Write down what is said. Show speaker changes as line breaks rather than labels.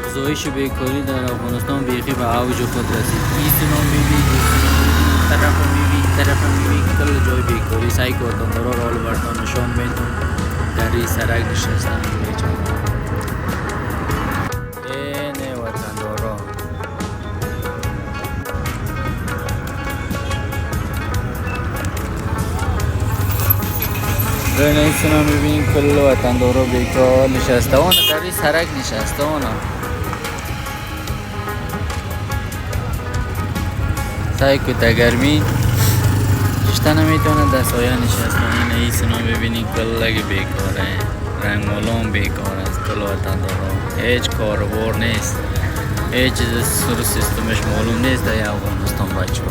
افزایش بیکاری در افغانستان بیخی به اوج خود رسید. این سنا میبینی طرف میبینی که کل جای بیکاری سعی که وطندارا را برتان نشان بیتون در این سرک نشستن بیچاره. اینه وطندارا این سنا میبینی کل وطندارا بیکار نشسته وانا در این سرک نشسته وانا سعی که تا گرمی کشته نمیتونه در سایه نشستن. این سنا ببینید کلگ بیکاره، رنگ مالون بیکار است. کل وطندارا هیچ کاروبار نیست، هیچ چیز سر سیستمش معلوم نیست در افغانستان بچه ها.